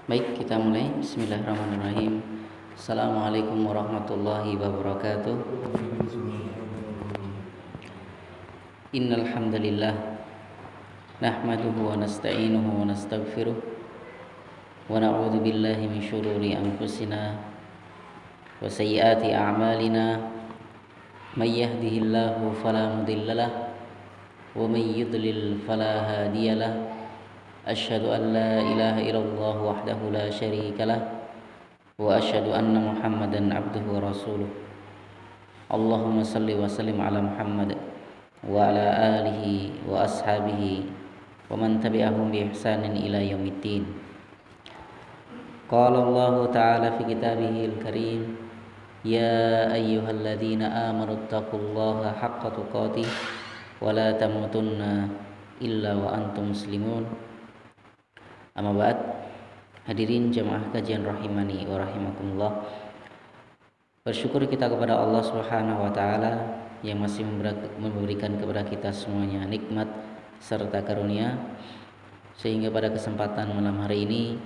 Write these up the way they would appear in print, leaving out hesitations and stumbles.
Baik, kita mulai. Bismillahirrahmanirrahim. Assalamualaikum warahmatullahi wabarakatuh. Innal hamdalillah nahmaduhu wa nasta'inuhu wa nastaghfiruh wa na'udzu billahi min shururi anfusina wa sayyiati a'malina. May yahdihillahu fala mudhillalah wa may yudlil fala hadiyalah. Asyhadu an la ilaha illallah wahdahu la syarika lah wa asyhadu anna Muhammadan abduhu wa rasuluh. Allahumma salli wa sallim ala Muhammad wa ala alihi wa ashabihi wa man tabi'ahum bi ihsanin ila yaumiddin. Qala Allah ta'ala fi kitabihil karim, ya ayyuhalladzina amanu taqullaha haqqa tuqatih wa la tamutunna illa wa antum muslimun. Amma ba'd. Hadirin jamaah kajian rahimani wa rahimakumullah. Bersyukur kita kepada Allah Subhanahu wa taala yang masih memberikan kepada kita semuanya nikmat serta karunia, sehingga pada kesempatan malam hari ini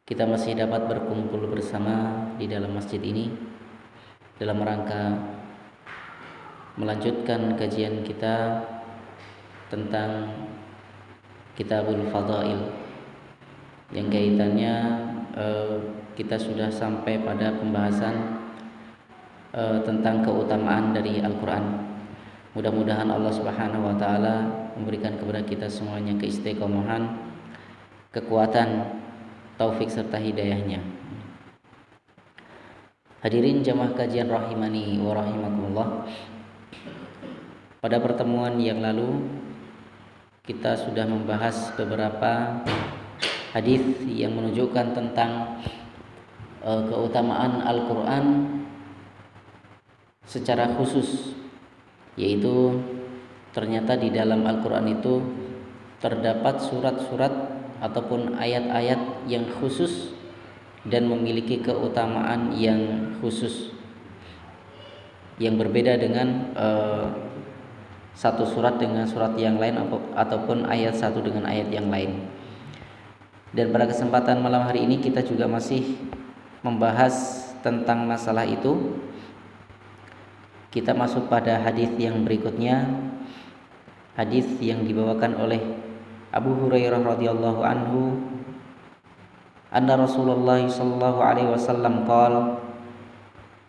kita masih dapat berkumpul bersama di dalam masjid ini dalam rangka melanjutkan kajian kita tentang Kitabul Fadail, yang kaitannya kita sudah sampai pada pembahasan tentang keutamaan dari Al-Quran. Mudah-mudahan Allah Subhanahu wa taala memberikan kepada kita semuanya keistiqomahan, kekuatan, taufik serta hidayahnya. Hadirin jamaah kajian rahimani wa rahimakumullah. Pada pertemuan yang lalu kita sudah membahas beberapa hadis yang menunjukkan tentang keutamaan Al-Quran secara khusus, yaitu ternyata di dalam Al-Quran itu terdapat surat-surat ataupun ayat-ayat yang khusus dan memiliki keutamaan yang khusus, yang berbeda dengan satu surat dengan surat yang lain ataupun ayat satu dengan ayat yang lain. Dan pada kesempatan malam hari ini kita juga masih membahas tentang masalah itu. Kita masuk pada hadis yang berikutnya, hadis yang dibawakan oleh Abu Hurairah radhiyallahu anhu, anna Rasulullah sallallahu alaihi wasallam qala,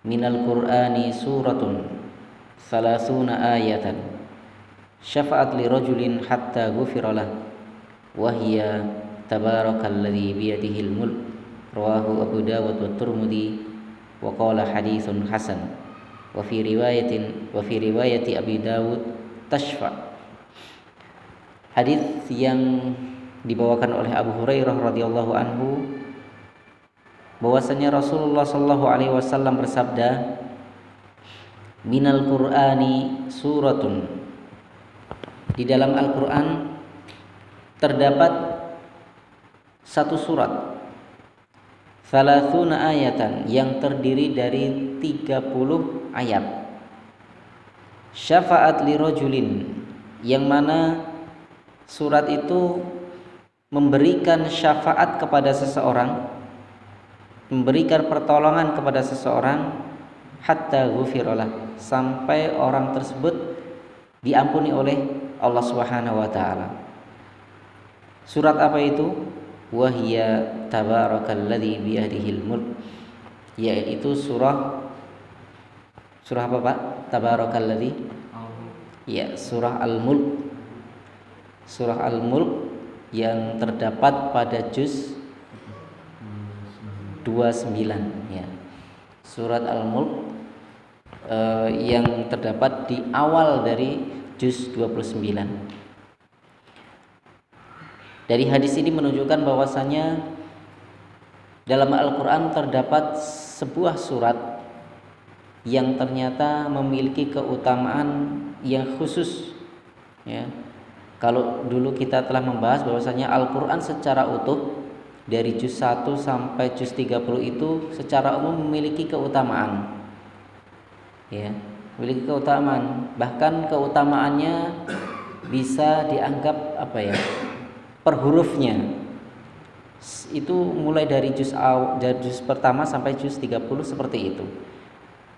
minal Qur'ani suratun 30 ayatan syafa'at li rajulin hatta ghufira lah wa hiya tabarakalladzi biyadihil mulk, rawahu Abu Dawud wa Tirmidzi wa qala haditsun hasan wa fi riwayati Abi Dawud tashfa. Hadis yang dibawakan oleh Abu Hurairah radhiyallahu anhu bahwasanya Rasulullah sallallahu alaihi wasallam bersabda, minal Qur'ani suratun, di dalam Al-Quran terdapat satu surat 30 ayatan yang terdiri dari 30 ayat, syafa'at li rajulin, yang mana surat itu memberikan syafaat kepada seseorang, memberikan pertolongan kepada seseorang, hatta ghufiralah, sampai orang tersebut diampuni oleh Allah Subhanahu wa taala. Surat apa itu? Wahia tabarakalladzi biyadihil mulk, yaitu surah apa Pak? Tabarakalladzi? Ya, surah Al-Mulk. Surah Al-Mulk yang terdapat pada juz 29 ya. Surat Al-Mulk yang terdapat di awal dari juz 29. Dari hadis ini menunjukkan bahwasanya dalam Al-Quran terdapat sebuah surat yang ternyata memiliki keutamaan yang khusus ya. Kalau dulu kita telah membahas bahwasanya Al-Quran secara utuh dari juz 1 sampai juz 30 itu secara umum memiliki keutamaan ya, memiliki keutamaan, bahkan keutamaannya bisa dianggap per hurufnya Itu mulai dari dari juz pertama sampai juz 30 seperti itu.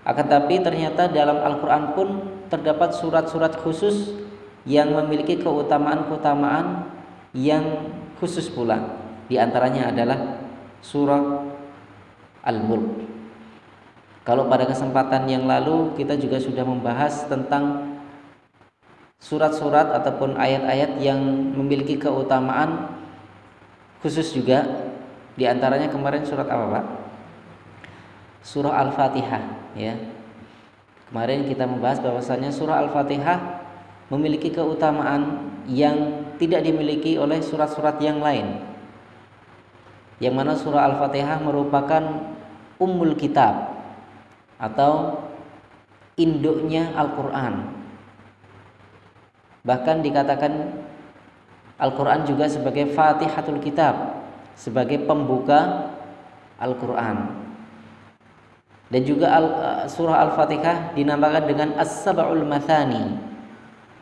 Akan tapi ternyata dalam Al-Quran pun terdapat surat-surat khusus yang memiliki keutamaan-keutamaan yang khusus pula. Di antaranya adalah surah Al-Mulk. Kalau pada kesempatan yang lalu kita juga sudah membahas tentang surat-surat ataupun ayat-ayat yang memiliki keutamaan khusus juga. Di antaranya kemarin surat apa, Pak? Surah Al-Fatihah, ya. Kemarin kita membahas bahwasanya surah Al-Fatihah memiliki keutamaan yang tidak dimiliki oleh surat-surat yang lain. Yang mana surah Al-Fatihah merupakan ummul kitab atau induknya Al-Qur'an. Bahkan dikatakan Al-Quran juga sebagai Fatihatul Kitab, sebagai pembuka Al-Quran. Dan juga surah Al-Fatihah dinamakan dengan As-Sab'ul Mathani,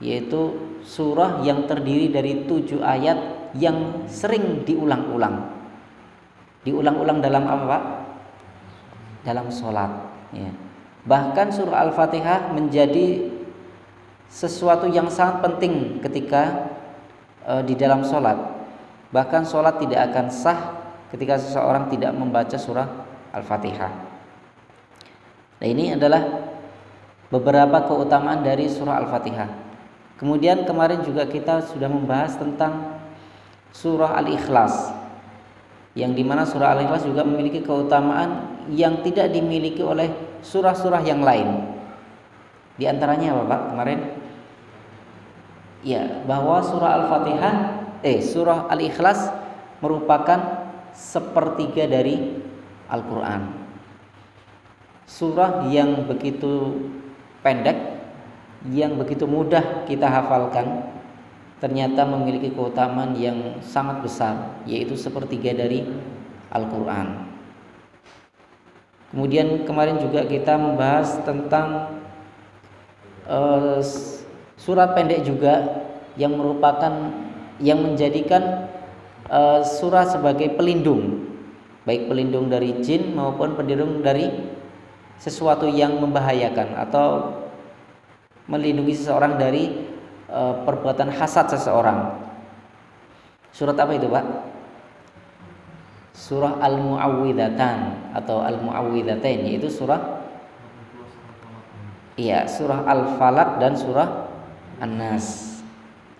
yaitu surah yang terdiri dari 7 ayat yang sering diulang-ulang. Diulang-ulang dalam apa? Dalam sholat, ya. Bahkan surah Al-Fatihah menjadi sesuatu yang sangat penting ketika di dalam sholat. Bahkan sholat tidak akan sah ketika seseorang tidak membaca surah Al-Fatihah. Nah, ini adalah beberapa keutamaan dari surah Al-Fatihah. Kemudian kemarin juga kita sudah membahas tentang surah Al-Ikhlas, yang dimana surah Al-Ikhlas juga memiliki keutamaan yang tidak dimiliki oleh surah-surah yang lain. Di antaranya apa, Pak, kemarin? Ya, bahwa surah Al-Fatihah, surah Al-Ikhlas merupakan sepertiga dari Al-Quran. Surah yang begitu pendek, yang begitu mudah kita hafalkan, ternyata memiliki keutamaan yang sangat besar, yaitu sepertiga dari Al-Quran. Kemudian kemarin juga kita membahas tentang surat pendek juga yang merupakan, yang menjadikan surah sebagai pelindung, baik pelindung dari jin maupun pelindung dari sesuatu yang membahayakan atau melindungi seseorang dari perbuatan hasad seseorang. Surat apa itu, Pak? Surah Al-Mu'awwidhatan atau Al-Mu'awwidhatain, yaitu surah surah Al-Falaq dan surah An-Nas.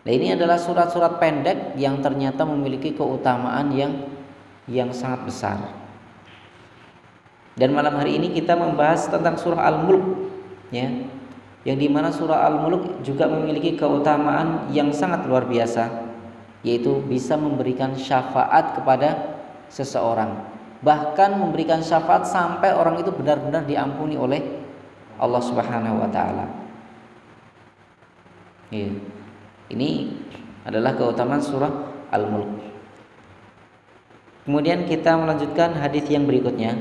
Nah, ini adalah surat-surat pendek yang ternyata memiliki keutamaan yang sangat besar. Dan malam hari ini kita membahas tentang surah Al-Mulk, ya, yang dimana surah Al-Mulk juga memiliki keutamaan yang sangat luar biasa, yaitu bisa memberikan syafaat kepada seseorang, bahkan memberikan syafaat sampai orang itu benar-benar diampuni oleh Allah Subhanahu wa Ta'ala. Ya. Ini adalah keutamaan surah Al-Mulk. Kemudian kita melanjutkan hadis yang berikutnya.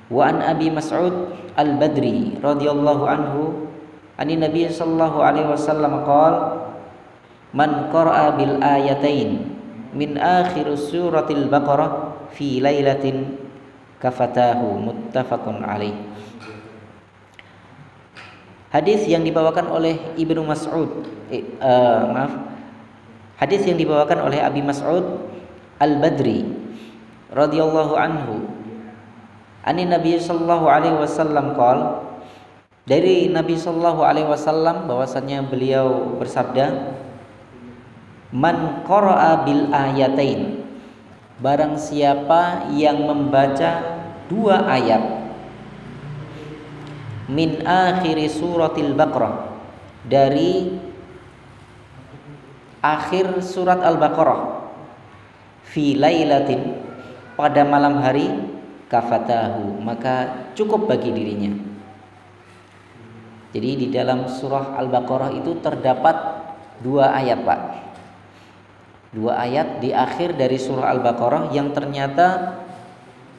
Wa an Abi Mas'ud Al-Badri radhiyallahu anhu ani Nabi sallallahu alaihi wasallam qala man qara'a bil ayatain min akhir suratil Baqarah fi lailatin kafatahu, muttafaqun alaih. Hadis yang dibawakan oleh Ibnu Mas'ud, hadis yang dibawakan oleh Abi Mas'ud Al-Badri radhiyallahu anhu ani Nabi sallallahu alaihi wasallam qala, dari Nabi sallallahu alaihi wasallam bahwasanya beliau bersabda, man qara'a bil ayatain, barang siapa yang membaca 2 ayat min akhiri suratil Baqarah, dari akhir surat Al-Baqarah, fi lailatin, pada malam hari, kafatahu, maka cukup bagi dirinya. Jadi di dalam surah Al-Baqarah itu terdapat 2 ayat, Pak. 2 ayat di akhir dari surah Al-Baqarah yang ternyata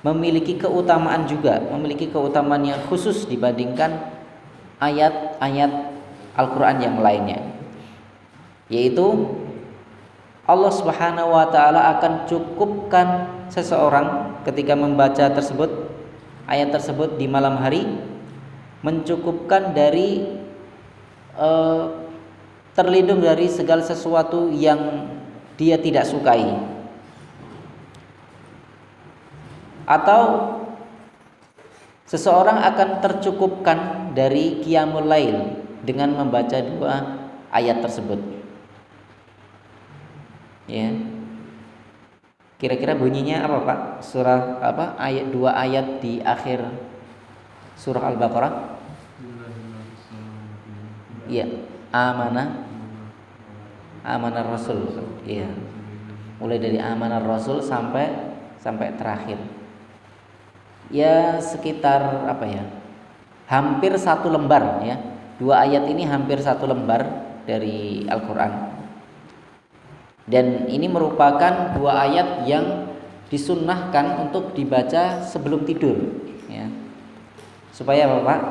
memiliki keutamaan juga, memiliki keutamaan yang khusus dibandingkan ayat-ayat Al-Quran yang lainnya, yaitu Allah Subhanahu wa taala akan cukupkan seseorang ketika membaca tersebut, ayat tersebut di malam hari, mencukupkan dari terlindung dari segala sesuatu yang dia tidak sukai. Atau seseorang akan tercukupkan dari qiyamul lail dengan membaca 2 ayat tersebut. Ya. Kira-kira bunyinya apa, Pak? Surah apa? Ayat 2 ayat di akhir surah Al-Baqarah. Iya, amanah Rasul. Iya. Mulai dari amanah Rasul sampai terakhir. Ya, sekitar apa ya? Hampir 1 lembar ya. 2 ayat ini hampir 1 lembar dari Al-Qur'an. Dan ini merupakan 2 ayat yang disunnahkan untuk dibaca sebelum tidur ya. Supaya apa, Pak?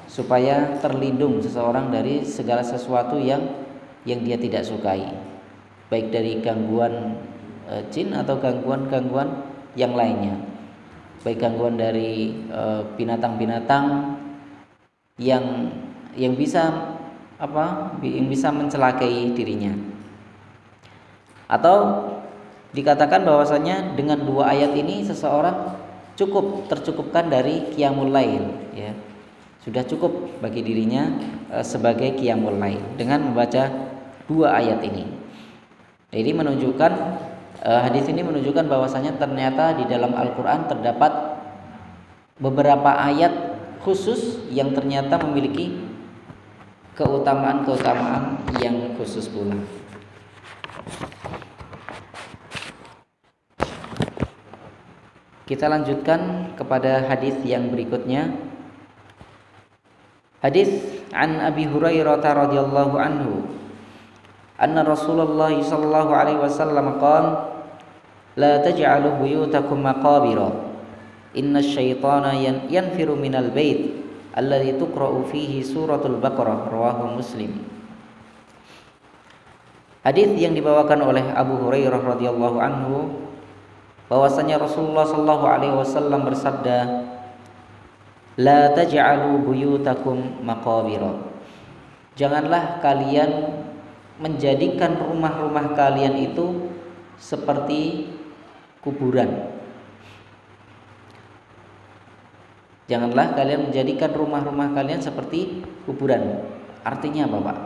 Supaya terlindung seseorang dari segala sesuatu yang dia tidak sukai, baik dari gangguan jin atau gangguan-gangguan yang lainnya, baik gangguan dari binatang-binatang yang bisa yang bisa mencelakai dirinya. Atau dikatakan bahwasanya dengan 2 ayat ini seseorang tercukupkan dari qiyamul lail ya. Sudah cukup bagi dirinya sebagai qiyamul lail dengan membaca 2 ayat ini. Jadi menunjukkan hadis ini menunjukkan bahwasanya ternyata di dalam Al-Qur'an terdapat beberapa ayat khusus yang ternyata memiliki keutamaan-keutamaan yang khusus pula. Kita lanjutkan kepada hadis yang berikutnya. Hadis an Abi Hurairah radhiyallahu anhu anna Rasulullah sallallahu alaihi wasallam qala la taj'alu buyutakum maqabira innash syaitana yanfiru minal bait alladzi tuqra'u fihi suratul Baqarah rawahu Muslim. Hadis yang dibawakan oleh Abu Hurairah radhiyallahu anhu bahwasanya Rasulullah sallallahu alaihi wasallam bersabda, la taj'alu buyutakum maqabira. Janganlah kalian menjadikan rumah-rumah kalian itu seperti kuburan. Janganlah kalian menjadikan rumah-rumah kalian seperti kuburan. Artinya apa, Pak?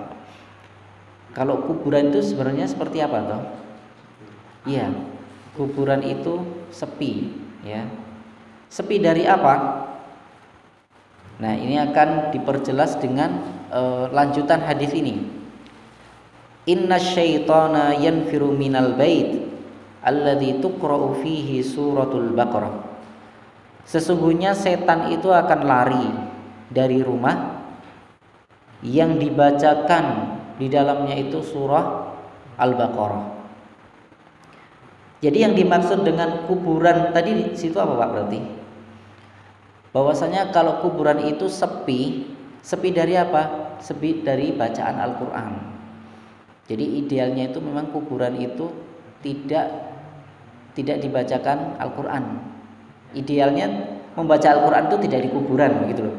Kalau kuburan itu sebenarnya seperti apa toh? Iya, kuburan itu sepi ya. Sepi dari apa? Nah, ini akan diperjelas dengan lanjutan hadis ini. Inna syaitana yanfiru minal bait alladzi tuqra'u fihi suratul Baqarah. Sesungguhnya setan itu akan lari dari rumah yang dibacakan di dalamnya itu surah Al-Baqarah. Jadi yang dimaksud dengan kuburan tadi di situ apa, Pak, berarti? Bahwasanya kalau kuburan itu sepi dari apa? Sepi dari bacaan Al-Qur'an. Jadi idealnya itu memang kuburan itu tidak dibacakan Al-Qur'an. Idealnya membaca Al-Qur'an itu tidak di kuburan begitu loh.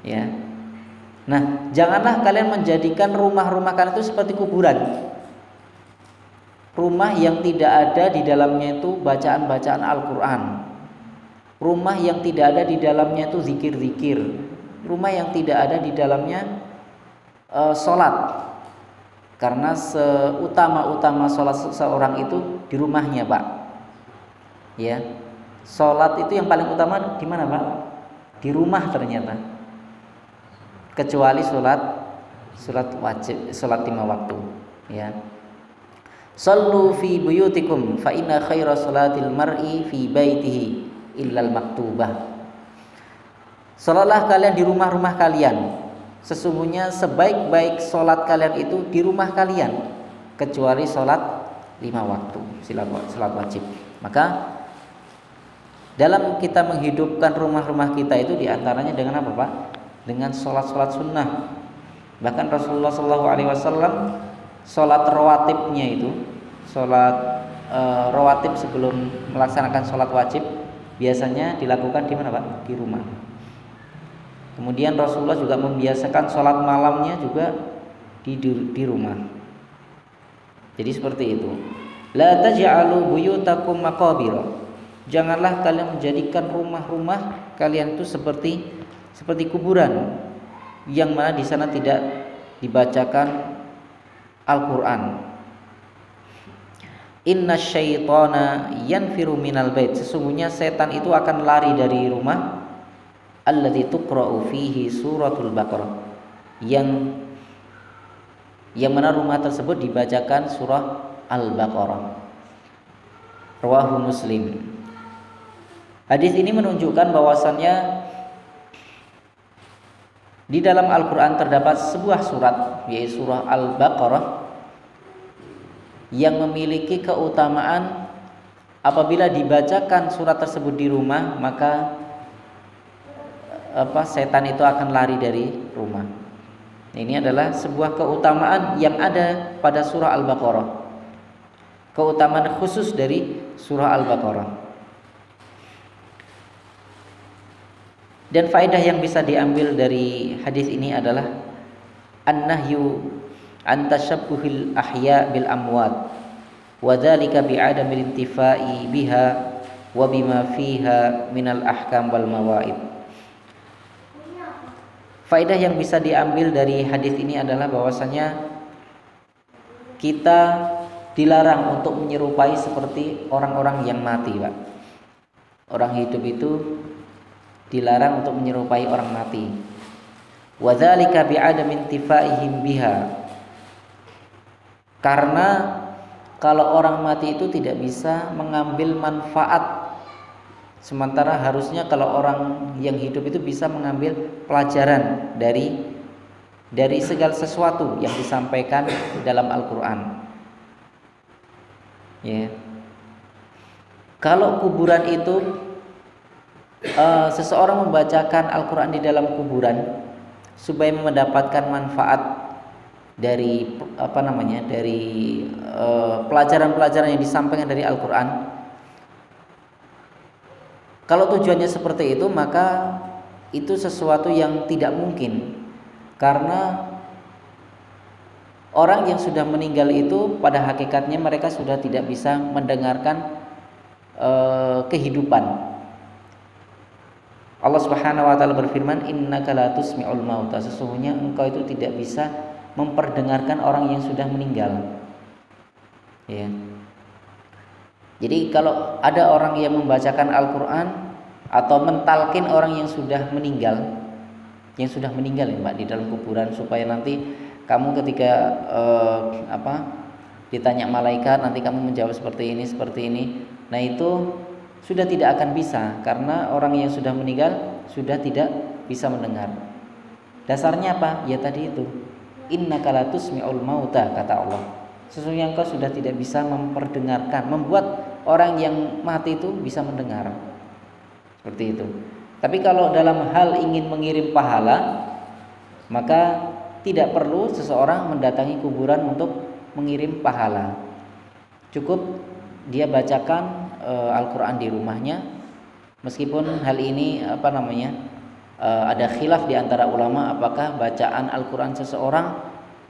Ya. Nah, janganlah kalian menjadikan rumah-rumah kalian itu seperti kuburan. Rumah yang tidak ada di dalamnya itu bacaan-bacaan Al-Qur'an. Rumah yang tidak ada di dalamnya itu zikir-zikir. Rumah yang tidak ada di dalamnya sholat. Karena seutama-utama sholat seseorang itu di rumahnya, Pak. Ya, sholat itu yang paling utama di mana, Pak? Di rumah ternyata. Kecuali sholat wajib, sholat 5 waktu. Ya. Sallu fi buyutikum fa inna khaira salatil mar'i fi baitihi illal maktubah. Salatlah kalian di rumah-rumah kalian. Sesungguhnya sebaik-baik salat kalian itu di rumah kalian kecuali salat 5 waktu, salat wajib. Maka dalam kita menghidupkan rumah-rumah kita itu diantaranya dengan apa, Pak? Dengan salat-salat sunnah. Bahkan Rasulullah SAW salat rawatibnya itu, sholat rawatib sebelum melaksanakan sholat wajib biasanya dilakukan di mana Pak? Di rumah. Kemudian Rasulullah juga membiasakan sholat malamnya juga di rumah. Jadi seperti itu. La taj'alu buyutakum maqabira. Janganlah kalian menjadikan rumah-rumah kalian itu seperti kuburan yang mana di sana tidak dibacakan Al-Qur'an. Inna syaitana yanfiru minal bait. Sesungguhnya setan itu akan lari dari rumah alladzi tuqra'u fihi suratul Baqarah, yang mana rumah tersebut dibacakan surah Al-Baqarah. Rawahu Muslim. Hadis ini menunjukkan bahwasannya di dalam Al-Qur'an terdapat sebuah surat, yaitu surah Al-Baqarah, yang memiliki keutamaan apabila dibacakan surat tersebut di rumah, maka setan itu akan lari dari rumah. Ini adalah sebuah keutamaan yang ada pada surah Al-Baqarah, keutamaan khusus dari surah Al-Baqarah. Dan faedah yang bisa diambil dari hadis ini adalah an-nahyu an tashabbuhil ahya bil amwat wa dzalika bi'adamil intifai biha wa bima fiha minal ahkam wal mawaid. Faedah yang bisa diambil dari hadis ini adalah bahwasanya kita dilarang untuk menyerupai seperti orang-orang yang mati, Pak. Orang hidup itu dilarang untuk menyerupai orang mati. Wa dzalika bi'adami intifaihim biha. Karena kalau orang mati itu tidak bisa mengambil manfaat, sementara harusnya kalau orang yang hidup itu bisa mengambil pelajaran dari segala sesuatu yang disampaikan dalam Al-Qur'an. Ya. Kalau kuburan itu seseorang membacakan Al-Qur'an di dalam kuburan supaya mendapatkan manfaat dari pelajaran-pelajaran yang disampaikan dari Al-Qur'an. Kalau tujuannya seperti itu, maka itu sesuatu yang tidak mungkin, karena orang yang sudah meninggal itu pada hakikatnya mereka sudah tidak bisa mendengarkan kehidupan. Allah Subhanahu wa taala berfirman, innaka la tusmi'ul mauta. Sesungguhnya engkau itu tidak bisa memperdengarkan orang yang sudah meninggal. Ya. Jadi kalau ada orang yang membacakan Al-Qur'an atau mentalkin orang yang sudah meninggal ya Mbak, di dalam kuburan, supaya nanti kamu ketika ditanya malaikat nanti kamu menjawab seperti ini. Nah, itu sudah tidak akan bisa, karena orang yang sudah meninggal sudah tidak bisa mendengar. Dasarnya apa? Ya tadi itu, innaka la tusmi'ul mauta, kata Allah. Sesungguhnya engkau sudah tidak bisa memperdengarkan, membuat orang yang mati itu bisa mendengar. Seperti itu. Tapi kalau dalam hal ingin mengirim pahala, maka tidak perlu seseorang mendatangi kuburan untuk mengirim pahala. Cukup dia bacakan Al-Qur'an di rumahnya. Meskipun hal ini ada khilaf di antara ulama, apakah bacaan Al-Qur'an seseorang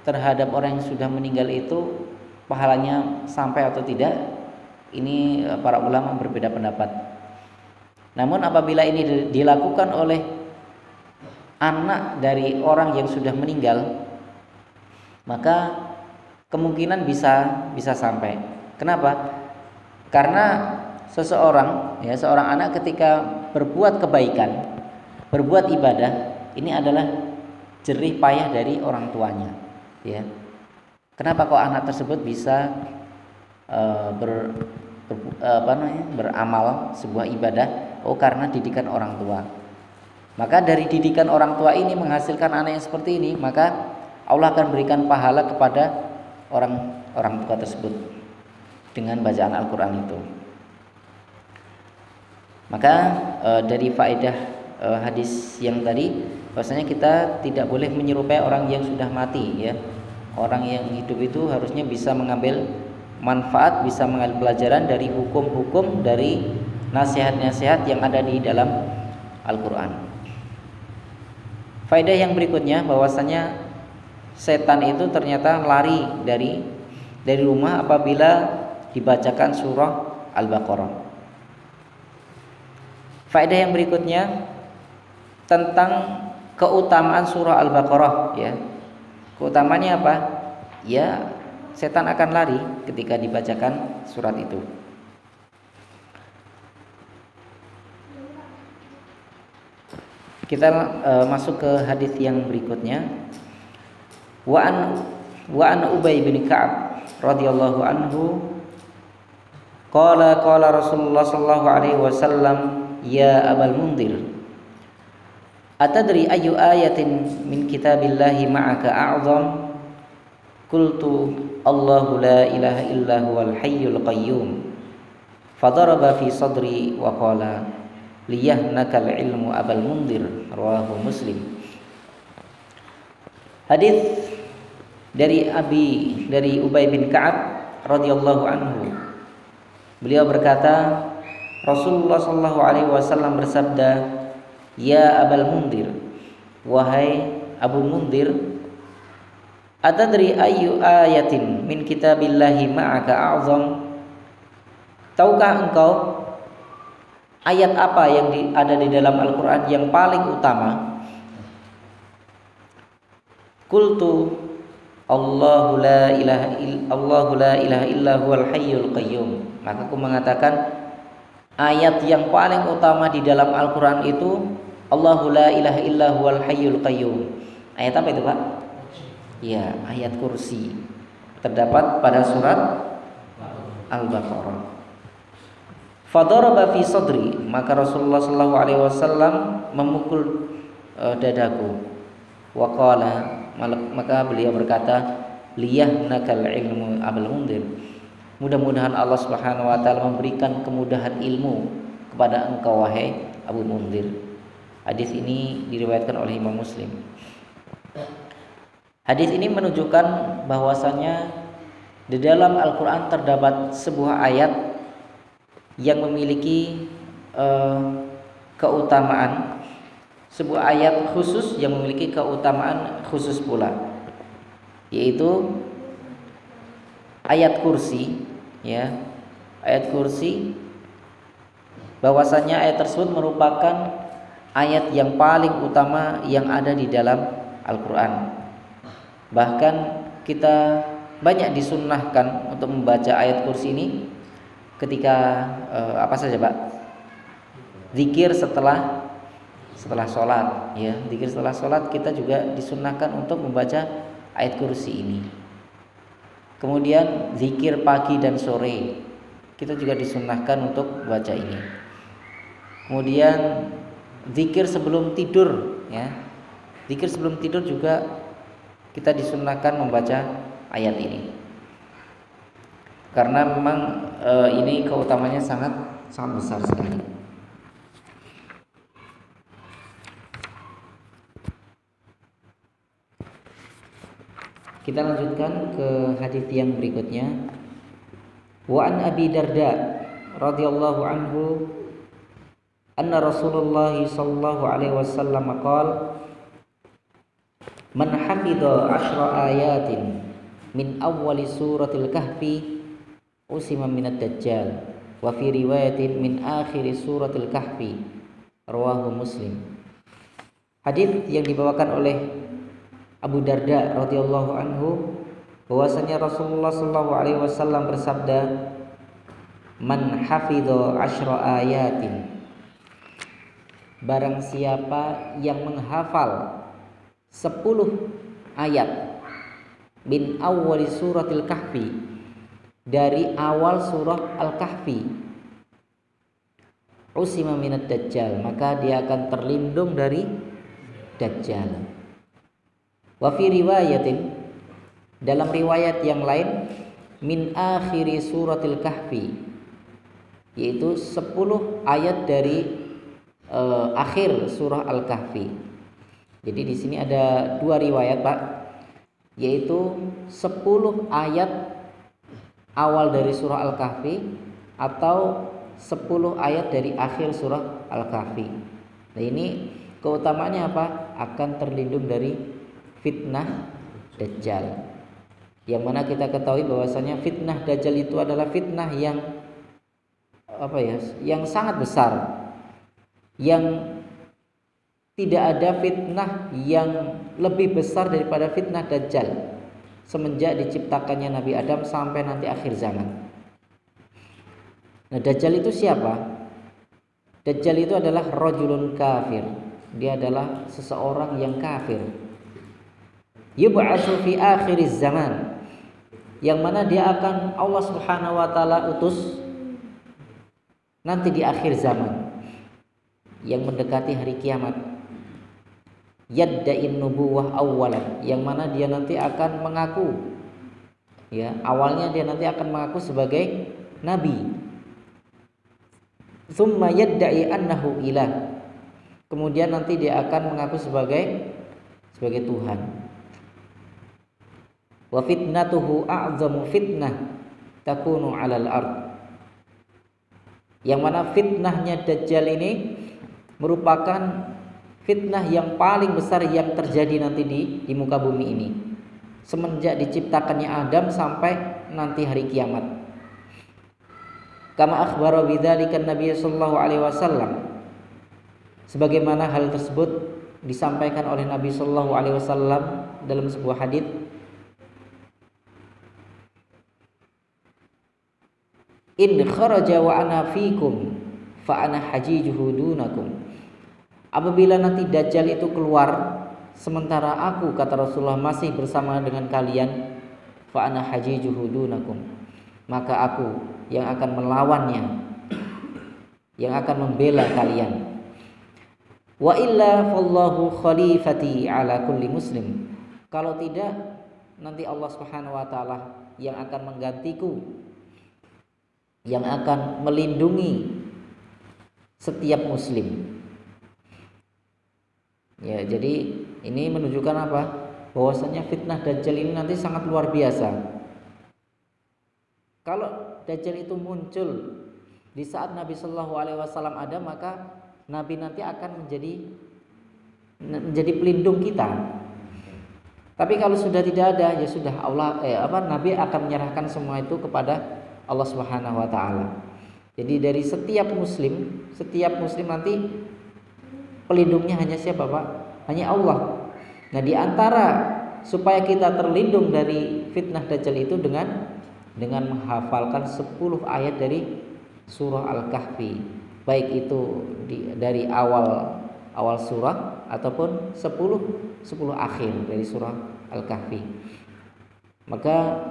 terhadap orang yang sudah meninggal itu pahalanya sampai atau tidak. Ini para ulama berbeda pendapat. Namun apabila ini dilakukan oleh anak dari orang yang sudah meninggal, maka kemungkinan bisa sampai. Kenapa? Karena seorang anak ketika berbuat kebaikan, berbuat ibadah, ini adalah jerih payah dari orang tuanya. Ya. Kenapa kok anak tersebut bisa beramal sebuah ibadah? Oh, karena didikan orang tua. Maka dari didikan orang tua ini menghasilkan anak yang seperti ini, maka Allah akan berikan pahala kepada orang tua tersebut dengan bacaan Al-Qur'an itu. Maka dari faedah hadis yang tadi, bahwasanya kita tidak boleh menyerupai orang yang sudah mati, ya. Orang yang hidup itu harusnya bisa mengambil manfaat, bisa mengambil pelajaran dari hukum-hukum, dari nasihat-nasihat yang ada di dalam Al-Quran. Faedah yang berikutnya bahwasanya setan itu ternyata lari dari rumah apabila dibacakan surah Al-Baqarah. Faedah yang berikutnya tentang keutamaan surah Al-Baqarah, ya. Keutamaannya apa? Ya, setan akan lari ketika dibacakan surat itu. Kita masuk ke hadis yang berikutnya. Wa an Ubay bin Ka'ab radhiyallahu anhu qala Rasulullah sallallahu alaihi wasallam, ya Abal Mundhir, atadri ayu ayatin min kitabillahi ma'aka a'zam? Qultu Allahu la ilaha illa huwal hayyul qayyum. Fadaraba fi sadri wa qala liyahnakal ilmu Abal Mundhir, rawahu Muslim. Hadis dari Ubay bin Ka'ab radhiyallahu anhu. Beliau berkata, Rasulullah sallallahu alaihi wasallam bersabda, ya Abal Mundhir, wahai Abu Mundhir, atadri ayu ayatin min kitabillahi ma'aka a'zam? Tahukah engkau ayat apa yang ada di dalam Al-Quran yang paling utama? Qultu Allahu la ilaha illa huwal hayyul qayyum. Maka aku mengatakan, ayat yang paling utama di dalam Al-Quran itu Allahu la ilaha illa huwal hayyul qayyum. Ayat apa itu, Pak? Ya, ayat kursi. Terdapat pada surat Al-Baqarah. Fadaraba fi sadri, maka Rasulullah sallallahu alaihi wasallam memukul dadaku. Wa qala, maka beliau berkata, liyahnakal ilmu Abul Mundhir. Mudah-mudahan Allah Subhanahu wa taala memberikan kemudahan ilmu kepada engkau wahai Abu Mundhir. Hadis ini diriwayatkan oleh Imam Muslim. Hadis ini menunjukkan bahwasanya di dalam Al-Qur'an terdapat sebuah ayat yang memiliki keutamaan, sebuah ayat khusus yang memiliki keutamaan khusus pula, yaitu ayat kursi, ya. Ayat kursi, bahwasanya ayat tersebut merupakan ayat yang paling utama yang ada di dalam Al-Quran. Bahkan kita banyak disunnahkan untuk membaca ayat kursi ini ketika apa saja, Pak? Zikir setelah sholat, ya. Zikir setelah sholat kita juga disunnahkan untuk membaca ayat kursi ini. Kemudian zikir pagi dan sore kita juga disunnahkan untuk baca ini. Kemudian zikir sebelum tidur, ya. Zikir sebelum tidur juga kita disunnahkan membaca ayat ini. Karena memang ini keutamanya sangat besar sekali. Kita lanjutkan ke hadis yang berikutnya. Wa an Abi Darda radhiyallahu anhu anna Rasulullah sallallahu alaihi wasallam qala, man hafidha 10 ayatin min awwali suratil kahfi usima minad dajjal, wa fi riwayatin min akhiri suratil kahfi, rawahu Muslim. Hadis yang dibawakan oleh Abu Darda radhiyallahu anhu bahwasanya Rasulullah sallallahu alaihi wasallam bersabda, man hafidha 10 ayatin, barang siapa yang menghafal 10 ayat min awwali suratil kahfi, dari awal surah Al-Kahfi, usima minad dajjal, maka dia akan terlindung dari dajjal. Wa fi riwayatin, dalam riwayat yang lain, min akhiri suratil kahfi, yaitu 10 ayat dari akhir surah Al-Kahfi. Jadi di sini ada 2 riwayat, Pak, yaitu 10 ayat awal dari surah Al-Kahfi atau 10 ayat dari akhir surah Al-Kahfi. Nah, ini keutamaannya apa? Akan terlindung dari fitnah Dajjal. Yang mana kita ketahui bahwasanya fitnah Dajjal itu adalah fitnah yang yang sangat besar, yang tidak ada fitnah yang lebih besar daripada fitnah Dajjal semenjak diciptakannya Nabi Adam sampai nanti akhir zaman. Nah, Dajjal itu siapa? Dajjal itu adalah rajulun kafir. Dia adalah seseorang yang kafir. Yub'atsu fi akhiriz zaman. Yang mana dia akan Allah Subhanahu wa taala utus nanti di akhir zaman yang mendekati hari kiamat. Yadda'in nubuwah awwalan, yang mana dia nanti akan mengaku, ya, awalnya dia nanti akan mengaku sebagai nabi. Tsumma yadda'i annahu ilah, kemudian nanti dia akan mengaku sebagai Tuhan. Wa fitnatuhu a'zamu fitnah takunu 'alal ard, yang mana fitnahnya Dajjal ini merupakan fitnah yang paling besar yang terjadi nanti di muka bumi ini semenjak diciptakannya Adam sampai nanti hari kiamat. Kama akhbara bidzalika Nabi sallallahu alaihi wasallam, sebagaimana hal tersebut disampaikan oleh Nabi sallallahu alaihi wasallam dalam sebuah hadis, in kharaja wa ana fikum fa ana hajijuhu dunakum. Apabila nanti Dajjal itu keluar sementara aku, kata Rasulullah, masih bersama dengan kalian, fa ana hajijuhu dunakum, maka aku yang akan melawannya, yang akan membela kalian. Wa illa fallahu khalifati ala kulli muslim, kalau tidak nanti Allah Subhanahu wa taala yang akan menggantiku, yang akan melindungi setiap muslim. Ya, jadi ini menunjukkan apa? Bahwasanya fitnah Dajjal ini nanti sangat luar biasa. Kalau Dajjal itu muncul di saat Nabi Shallallahu Alaihi Wasallam ada, maka Nabi nanti akan menjadi pelindung kita. Tapi kalau sudah tidak ada, ya sudah, Nabi akan menyerahkan semua itu kepada Allah Subhanahu Wa Taala. Jadi dari setiap muslim nanti pelindungnya hanya siapa, Pak? Hanya Allah. Nah, di antara supaya kita terlindung dari fitnah Dajjal itu dengan menghafalkan 10 ayat dari surah Al-Kahfi, baik itu dari awal surah ataupun 10 akhir dari surah Al-Kahfi. Maka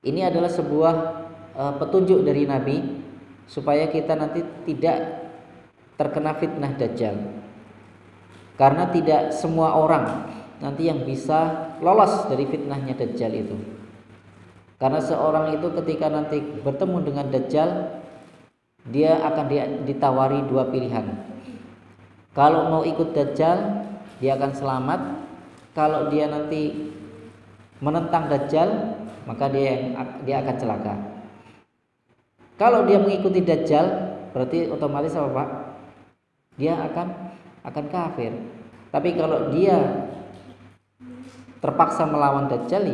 ini adalah sebuah petunjuk dari Nabi supaya kita nanti tidak terkena fitnah Dajjal, karena tidak semua orang nanti yang bisa lolos dari fitnahnya Dajjal itu. Karena seorang itu ketika nanti bertemu dengan Dajjal, dia akan ditawari 2 pilihan. Kalau mau ikut Dajjal, dia akan selamat. Kalau dia nanti menentang Dajjal, maka dia akan celaka. Kalau dia mengikuti Dajjal, berarti otomatis apa, Pak? Dia akan kafir. Tapi kalau dia terpaksa melawan Dajjal,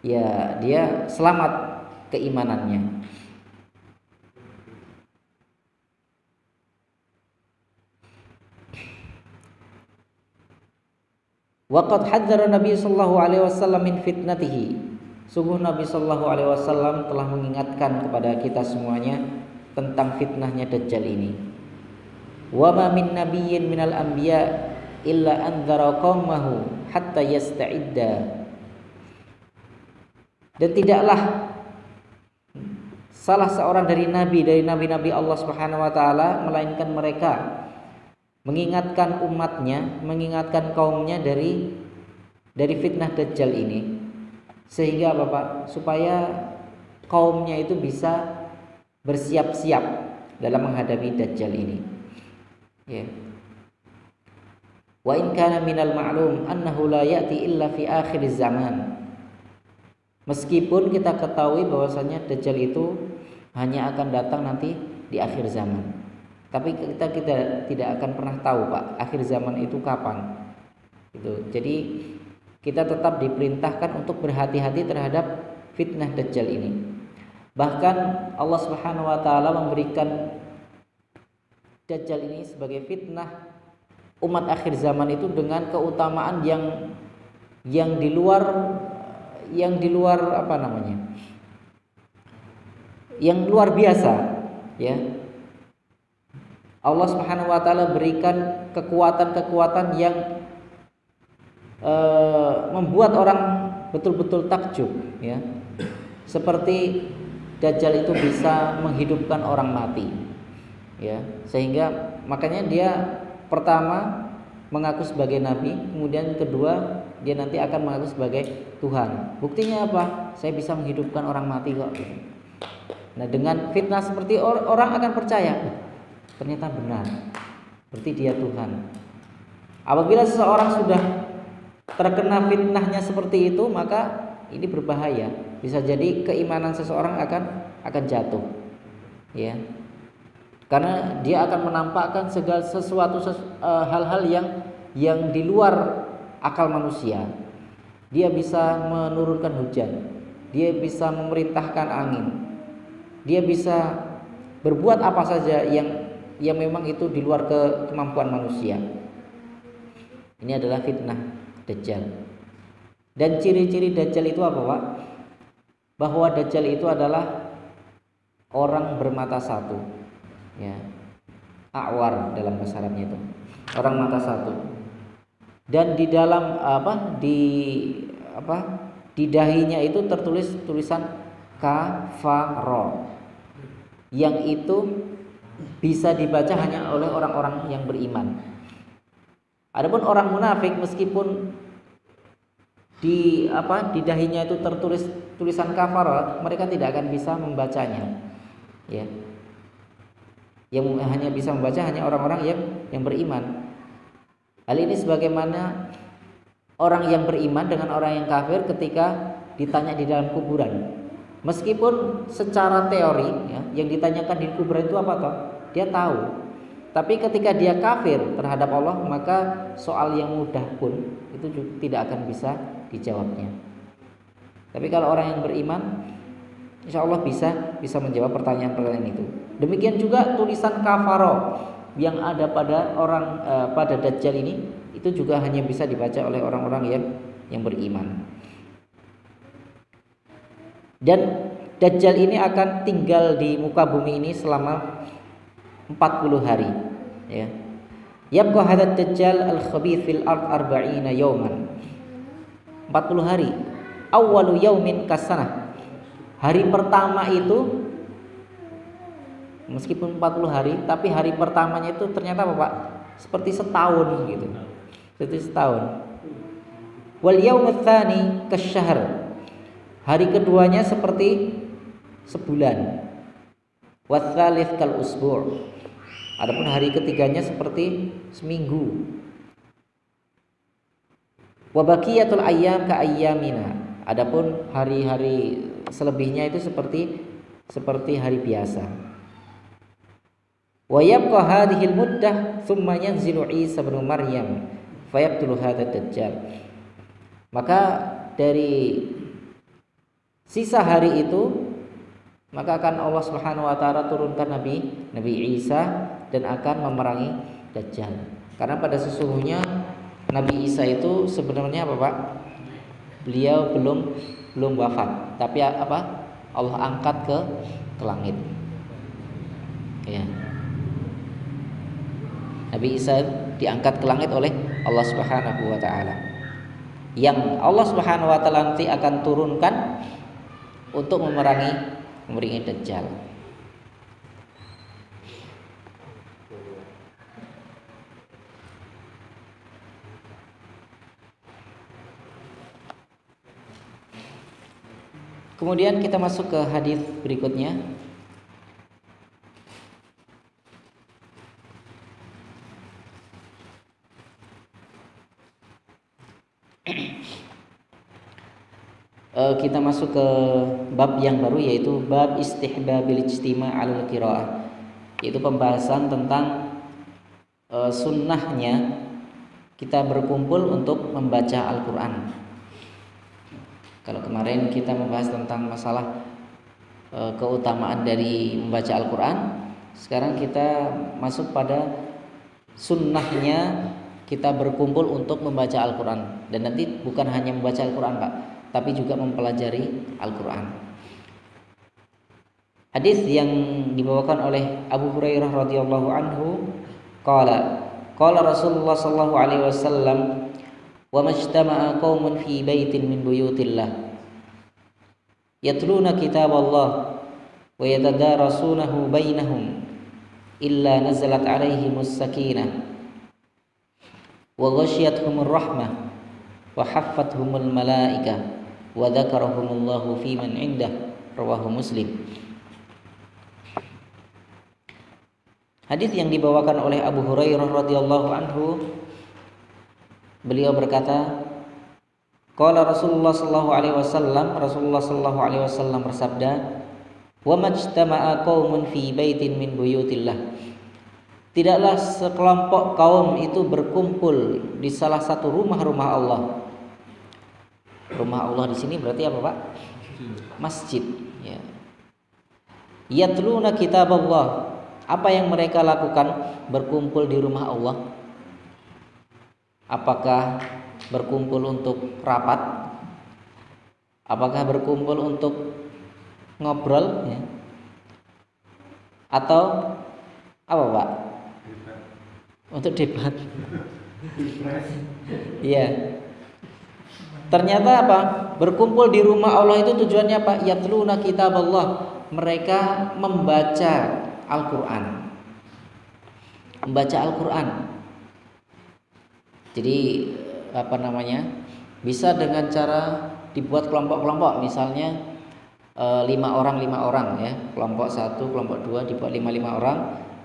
ya dia selamat keimanannya. Waqad hadzara Nabi sallallahu alaihi wasallam min fitnatihi. Sungguh Nabi sallallahu alaihi wasallam telah mengingatkan kepada kita semuanya tentang fitnahnya Dajjal ini. Wa ma min nabiyyin minal anbiya illa andzara qaumahu hatta yasta'idda. Dan tidaklah salah seorang dari nabi-nabi Allah Subhanahu wa taala melainkan mereka mengingatkan umatnya, mengingatkan kaumnya dari fitnah Dajjal ini, sehingga apa, Pak? Supaya kaumnya itu bisa bersiap-siap dalam menghadapi Dajjal ini. Ya. Wa in kana minal ma'lum annahu la ya'ti illa fi akhir zaman. Meskipun kita ketahui bahwasanya Dajjal itu hanya akan datang nanti di akhir zaman. Tapi kita tidak akan pernah tahu, Pak, akhir zaman itu kapan. Gitu. Jadi kita tetap diperintahkan untuk berhati-hati terhadap fitnah Dajjal ini. Bahkan Allah Subhanahu wa taala memberikan Dajjal ini sebagai fitnah umat akhir zaman itu dengan keutamaan yang di luar apa namanya? Yang luar biasa, ya. Allah Subhanahu wa taala berikan kekuatan-kekuatan yang membuat orang betul-betul takjub, ya. Seperti Dajjal itu bisa menghidupkan orang mati, ya. Sehingga makanya dia pertama mengaku sebagai nabi, kemudian kedua dia nanti akan mengaku sebagai Tuhan. Buktinya apa? Saya bisa menghidupkan orang mati kok. Nah, dengan fitnah seperti orang akan percaya, ternyata benar, berarti dia Tuhan. Apabila seseorang sudah terkena fitnahnya seperti itu, maka ini berbahaya. Bisa jadi keimanan seseorang akan jatuh, ya. Karena dia akan menampakkan segala sesuatu hal-hal yang di luar akal manusia. Dia bisa menurunkan hujan, dia bisa memerintahkan angin, dia bisa berbuat apa saja yang memang itu di luar kemampuan manusia. Ini adalah fitnah Dajjal. Dan ciri-ciri Dajjal itu apa, Pak? Bahwa Dajjal itu adalah orang bermata satu, ya. A'war dalam bahasa Arabnya itu, orang mata satu. Dan di dalam di dahinya itu tertulis tulisan kafaro, yang itu bisa dibaca hanya oleh orang-orang yang beriman. Adapun orang munafik, meskipun di dahinya itu tertulis tulisan kafara, mereka tidak akan bisa membacanya, ya. Yang hanya bisa membaca hanya orang-orang yang beriman. Hal ini sebagaimana orang yang beriman dengan orang yang kafir ketika ditanya di dalam kuburan. Meskipun secara teori, ya, yang ditanyakan di kuburan itu apa toh? Dia tahu. Tapi ketika dia kafir terhadap Allah, maka soal yang mudah pun itu juga tidak akan bisa dijawabnya. Tapi kalau orang yang beriman, insya Allah bisa menjawab pertanyaan-pertanyaan itu. Demikian juga tulisan kafaro yang ada pada Dajjal ini, itu juga hanya bisa dibaca oleh orang-orang yang beriman. Dan Dajjal ini akan tinggal di muka bumi ini selama 40 hari, ya. Yabqa hadzal dajjal al-khabith fil ard 40 yawman. 40 hari. Awwalu yaumin kasanah. Hari pertama itu meskipun 40 hari, tapi hari pertamanya itu ternyata apa, Pak? Seperti setahun gitu. Seperti setahun. Wal yaumul tsani kasyahr. Hari keduanya seperti sebulan. Wat tsalits kal usbu'. Adapun hari ketiganya seperti seminggu. Wa baqiyatul ayyam ka ayyamina. Adapun hari-hari selebihnya itu seperti hari biasa. Wa yabqa hadhil muddah thumma yanzilu Isa bin Maryam fayaqtulu hadzal dajjal. Maka dari sisa hari itu maka akan Allah Subhanahu wa taala turunkan Nabi Isa dan akan memerangi Dajjal. Karena pada sesungguhnya Nabi Isa itu sebenarnya apa, Pak? Beliau belum wafat, tapi apa? Allah angkat ke langit. Ya. Nabi Isa diangkat ke langit oleh Allah Subhanahu wa taala. Yang Allah Subhanahu wa taala nanti akan turunkan untuk memerangi Dajjal. Kemudian kita masuk ke hadis berikutnya. kita masuk ke bab yang baru, yaitu bab istihbabil ijtima' 'alal qiraah, yaitu pembahasan tentang sunnahnya kita berkumpul untuk membaca Al-Quran. Kalau kemarin kita membahas tentang masalah keutamaan dari membaca Al-Quran, sekarang kita masuk pada sunnahnya kita berkumpul untuk membaca Al-Quran. Dan nanti bukan hanya membaca Al-Quran, Pak, tapi juga mempelajari Al-Quran. Hadis yang dibawakan oleh Abu Hurairah radhiyallahu anhu, qala Rasulullah sallallahu alaihi wasallam, wa majtama'a qaumun fi baitin min buyutillah yatluna kitaballah wa yatadarasunahu bainahum illa nazalat alaihimus sakinah wa ghasyiyatuhumur rahmah wa haffathumul malaikah wa dzakarahumullahu fi man indah, rawahu Muslim. Hadis yang dibawakan oleh Abu Hurairah radhiyallahu anhu, beliau berkata, qala Rasulullah sallallahu alaihi wasallam, Rasulullah sallallahu alaihi wasallam bersabda, wa majtama'a qaumun fi baitin min buyutillah, tidaklah sekelompok kaum itu berkumpul di salah satu rumah-rumah Allah. Rumah Allah di sini berarti apa, Pak? Masjid, ya. Yatluna kitaballah, apa yang mereka lakukan? Berkumpul di rumah Allah. Apakah berkumpul untuk rapat? Apakah berkumpul untuk ngobrol, ya? Atau apa, Pak? Untuk debat. Iya. Ternyata apa? Berkumpul di rumah Allah itu tujuannya apa? Yatluna kitaballah, mereka membaca Al-Quran. Membaca Al-Quran. Jadi bisa dengan cara dibuat kelompok-kelompok, misalnya 5 orang ya, kelompok 1, kelompok 2 dibuat 5 orang.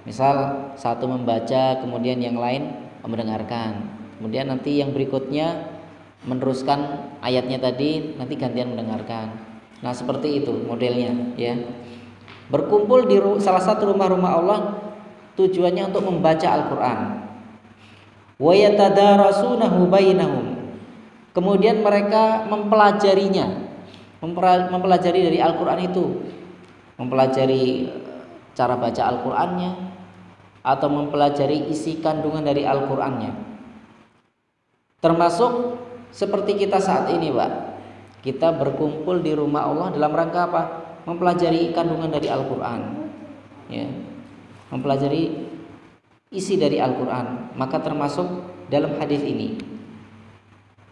Misal satu membaca, kemudian yang lain mendengarkan, kemudian nanti yang berikutnya meneruskan ayatnya tadi, nanti gantian mendengarkan. Nah, seperti itu modelnya, ya. Berkumpul di salah satu rumah-rumah Allah tujuannya untuk membaca Al-Quran. Wa yatadarasunahu bainahum, kemudian mereka mempelajarinya, mempelajari dari Al-Quran itu, mempelajari cara baca Al-Qurannya, atau mempelajari isi kandungan dari Al-Qurannya. Termasuk seperti kita saat ini, Pak, kita berkumpul di rumah Allah dalam rangka apa? Mempelajari kandungan dari Al-Quran, ya, mempelajari isi dari Al-Quran. Maka termasuk dalam hadis ini,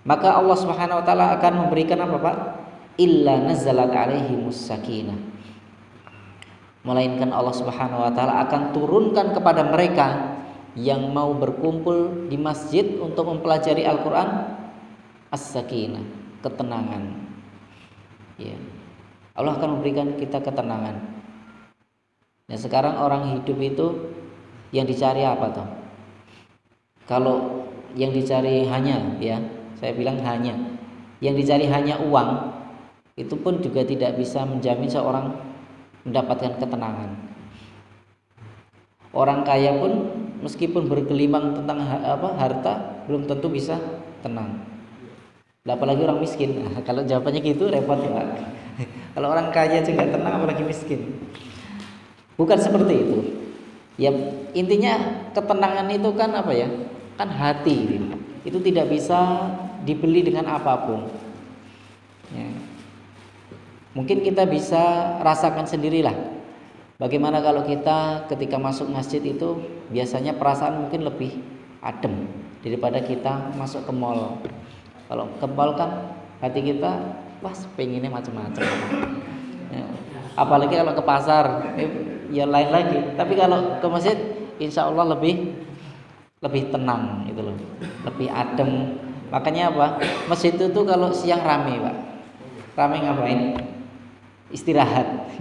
maka Allah Subhanahu wa taala akan memberikan apa, Pak? Illa nazalat alaihimus sakinah, melainkan Allah Subhanahu wa taala akan turunkan kepada mereka yang mau berkumpul di masjid untuk mempelajari Al-Quran as-sakinah, ketenangan, ya. Allah akan memberikan kita ketenangan. Nah, sekarang orang hidup itu yang dicari apa toh? Kalau yang dicari hanya, ya, saya bilang hanya, yang dicari hanya uang, itu pun juga tidak bisa menjamin seorang mendapatkan ketenangan. Orang kaya pun meskipun bergelimang tentang harta, belum tentu bisa tenang. Apalagi orang miskin. Nah, kalau jawabannya gitu repot, Pak. Kalau orang kaya juga tenang, apalagi miskin. Bukan seperti itu. Ya, intinya ketenangan itu kan apa ya? Kan hati. Itu tidak bisa dibeli dengan apapun. Ya. Mungkin kita bisa rasakan sendirilah. Bagaimana kalau kita ketika masuk masjid itu biasanya perasaan mungkin lebih adem daripada kita masuk ke mall. Kalau ke mall kan hati kita pengennya macam-macam. Ya. Apalagi kalau ke pasar, ya lain lagi. Tapi kalau ke masjid, insya Allah lebih tenang, gitu loh, lebih adem. Makanya apa? Masjid itu tuh kalau siang rame, Pak. Rame ngapain? Istirahat,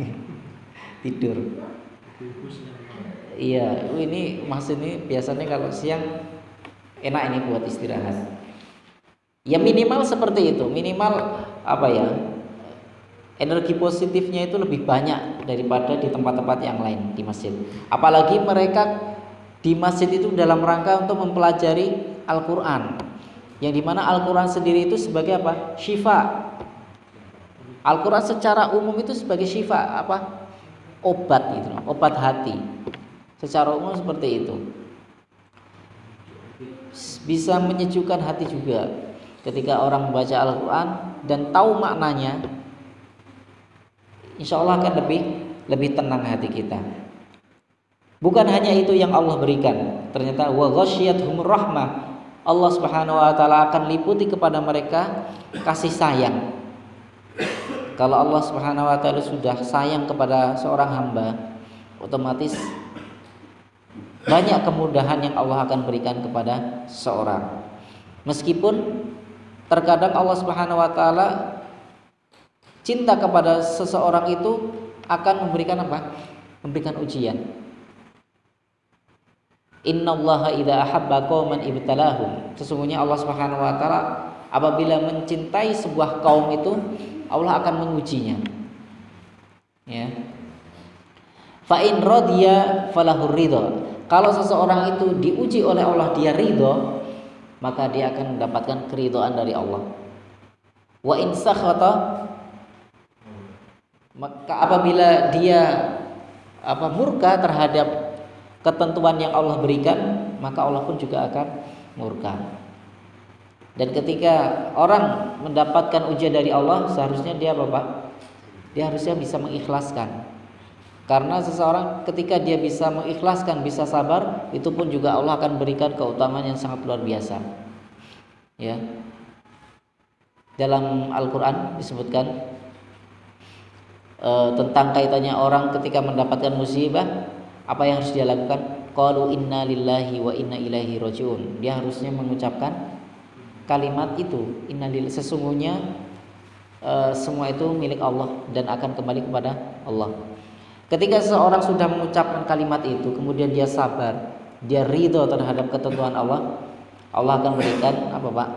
tidur. Iya, ini masjid ini biasanya kalau siang enak ini buat istirahat. Ya minimal seperti itu, minimal apa ya? energi positifnya itu lebih banyak daripada di tempat-tempat yang lain di masjid. Apalagi mereka di masjid itu dalam rangka untuk mempelajari Al-Quran, yang dimana Al-Quran sendiri itu sebagai apa? Syifa. Al-Quran secara umum itu sebagai syifa, apa? Obat gitu, obat hati. Secara umum seperti itu. Bisa menyejukkan hati juga ketika orang membaca Al-Quran dan tahu maknanya. Insya Allah akan lebih tenang hati kita. Bukan hanya itu yang Allah berikan, ternyata wa ghasyiyatuhumur rahmah. Allah Subhanahu wa taala akan liputi kepada mereka kasih sayang. Kalau Allah Subhanahu wa taala sudah sayang kepada seorang hamba, otomatis banyak kemudahan yang Allah akan berikan kepada seorang. Meskipun terkadang Allah Subhanahu wa taala cinta kepada seseorang itu akan memberikan apa? Memberikan ujian. Innallaha idza ahabba qauman ibtalahum. Sesungguhnya Allah Subhanahu wa taala apabila mencintai sebuah kaum itu, Allah akan mengujinya. Ya. Fa in radiya falahur ridha. Kalau seseorang itu diuji oleh Allah, dia ridho, maka dia akan mendapatkan keridhaan dari Allah. Wa in sakhata, maka apabila dia murka terhadap ketentuan yang Allah berikan, maka Allah pun juga akan murka. Dan ketika orang mendapatkan ujian dari Allah, seharusnya dia dia harusnya bisa mengikhlaskan. Karena seseorang ketika dia bisa mengikhlaskan, bisa sabar, itu pun juga Allah akan berikan keutamaan yang sangat luar biasa. Ya. Dalam Al-Qur'an disebutkan tentang kaitannya orang ketika mendapatkan musibah, apa yang harus dia lakukan? Qalu inna lillahi wa inna ilaihi rajiun. Dia harusnya mengucapkan kalimat itu, innalillahi, sesungguhnya semua itu milik Allah dan akan kembali kepada Allah. Ketika seseorang sudah mengucapkan kalimat itu, kemudian dia sabar, dia ridho terhadap ketentuan Allah, Allah akan berikan apa Pak?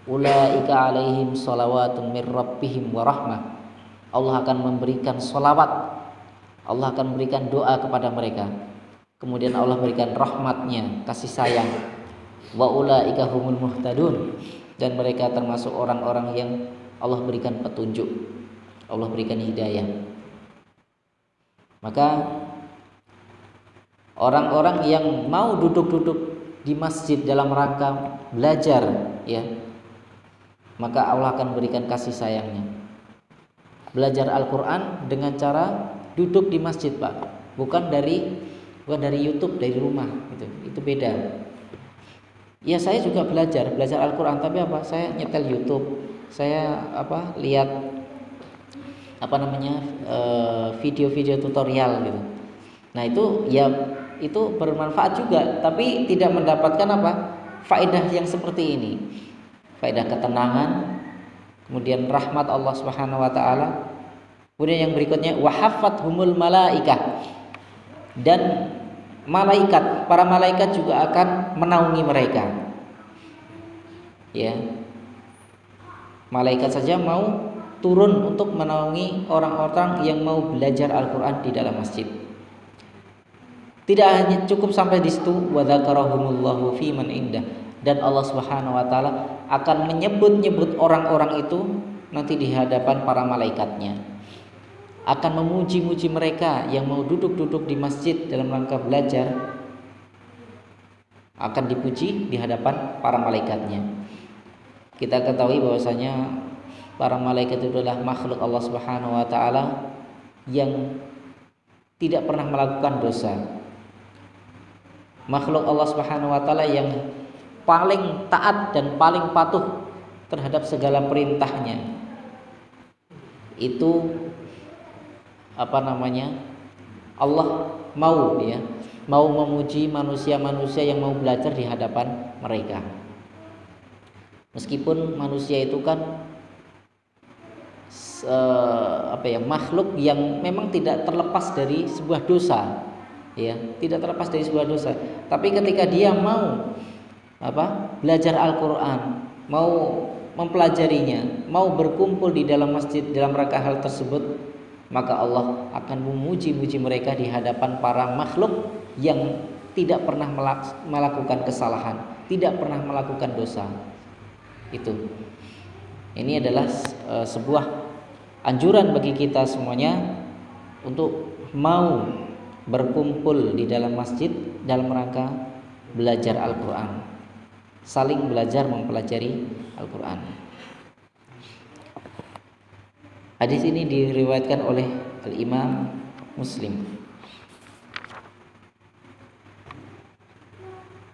Ulaika alaihim sholawatun mir rabbihim wa rahmah. Allah akan memberikan sholawat, Allah akan memberikan doa kepada mereka. Kemudian Allah berikan rahmatnya, kasih sayang. Wa ulaika humul muhtadun, dan mereka termasuk orang-orang yang Allah berikan petunjuk, Allah berikan hidayah. Maka orang-orang yang mau duduk-duduk di masjid dalam rangka belajar, ya, maka Allah akan berikan kasih sayangnya. Belajar Al-Quran dengan cara duduk di masjid Pak, bukan dari YouTube, dari rumah, itu beda. Ya, saya juga belajar Al-Quran, tapi saya nyetel YouTube, saya lihat video-video tutorial gitu. Nah itu bermanfaat juga, tapi tidak mendapatkan faedah yang seperti ini, faedah ketenangan, kemudian rahmat Allah Subhanahu wa taala. Kemudian yang berikutnya wahafathumul malaikah, dan para malaikat juga akan menaungi mereka. Ya. Malaikat saja mau turun untuk menaungi orang-orang yang mau belajar Al-Qur'an di dalam masjid. Tidak hanya cukup sampai di situ, wa dzakarahumullahu fi man indah, dan Allah Subhanahu wa taala akan menyebut-nyebut orang-orang itu nanti di hadapan para malaikatnya. Akan memuji-muji mereka yang mau duduk-duduk di masjid dalam rangka belajar, akan dipuji di hadapan para malaikatnya. Kita ketahui bahwasanya para malaikat itu adalah makhluk Allah Subhanahu wa taala yang tidak pernah melakukan dosa. Makhluk Allah Subhanahu wa taala yang paling taat dan paling patuh terhadap segala perintahnya. Itu Allah mau memuji manusia-manusia yang mau belajar di hadapan mereka. Meskipun manusia itu kan makhluk yang memang tidak terlepas dari sebuah dosa, ya, tidak terlepas dari sebuah dosa. Tapi ketika dia mau belajar Al-Qur'an, mau mempelajarinya, mau berkumpul di dalam masjid dalam rangka hal tersebut, maka Allah akan memuji-muji mereka di hadapan para makhluk yang tidak pernah melakukan kesalahan, tidak pernah melakukan dosa. Itu. Ini adalah sebuah anjuran bagi kita semuanya untuk mau berkumpul di dalam masjid dalam rangka belajar Al-Quran, saling belajar mempelajari Al-Quran. Hadis ini diriwayatkan oleh Al-Imam Muslim.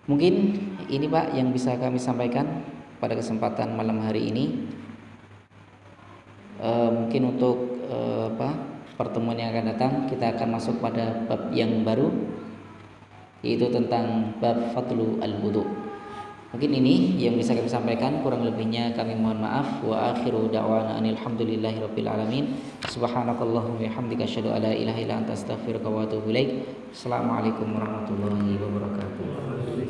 Mungkin ini Pak yang bisa kami sampaikan pada kesempatan malam hari ini. Mungkin untuk pertemuan yang akan datang kita akan masuk pada bab yang baru, yaitu tentang bab fadlu al-wudu. Mungkin ini yang bisa kami sampaikan, kurang lebihnya kami mohon maaf. Wa akhiru da'wana alhamdulillahirabbil alamin. Subhanakallahumma wa bihamdika asyhadu an la ilaha illa anta astaghfiruka wa atubu ilaik. Assalamualaikum warahmatullahi wabarakatuh.